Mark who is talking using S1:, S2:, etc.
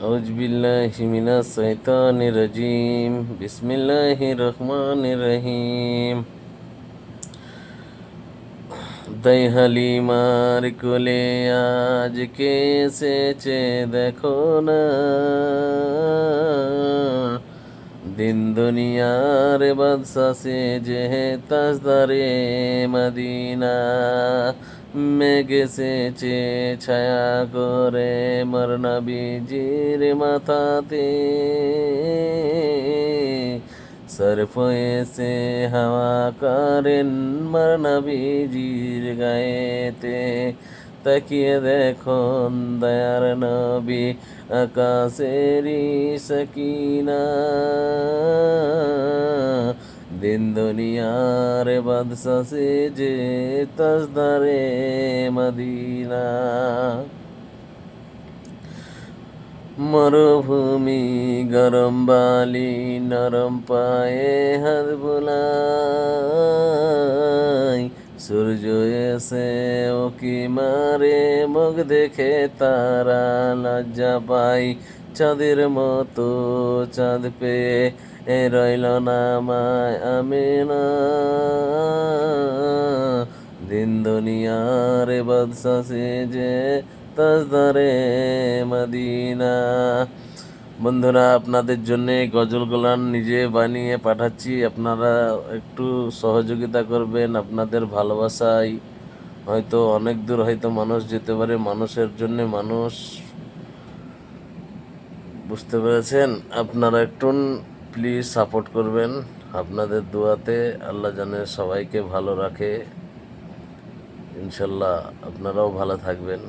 S1: আউযুবিল্লাহি মিনাশ শাইতানির রাজিম। বিসমিল্লাহির রহমানির রহিম। তাই হালিমার কোলে আজ কে এসেছে দেখো না, দিন দুনিয়ার বাদশা সেজে তাজদারে মদিনা। মেঘ এসেছে ছায়া করে মোর নবীজির মাথাতে, সরফ এসে হাওয়া করেন মোর নবীজির গায়েতে। তাকিয়ে দেখুন দয়ার নবী আকাশেরই সকিনা, দিন দুনিয়ার বাদশা সেজে তাজদারে মদিনা। মরুভূমি গরম বালি নরম পায়ে হাত বোলাই, সূর্য এসে উকি মারে মুখ দেখে তারা লজ্জা পাই। চাঁদের মতো চাঁদ পেয়ে রইল না মায় আমিনা, দিন দুনিয়ার বাদশা সেজে তাজদারে মদিনা। বন্ধুরা, আপনাদের জন্য গজলগুলান নিজে বানিয়ে পাঠাচ্ছি, আপনারা একটু সহযোগিতা করবেন। আপনাদের ভালোবাসায় হয়তো অনেক দূর হয়তো মানুষ যেতে পারে, মানুষের জন্য মানুষ, বুঝতে পেরেছেন? আপনারা একটু প্লিজ সাপোর্ট করবেন। আপনাদের দোয়াতে আল্লাহ জানে সবাইকে ভালো রাখে, ইনশাল্লাহ আপনারাও ভালো থাকবেন।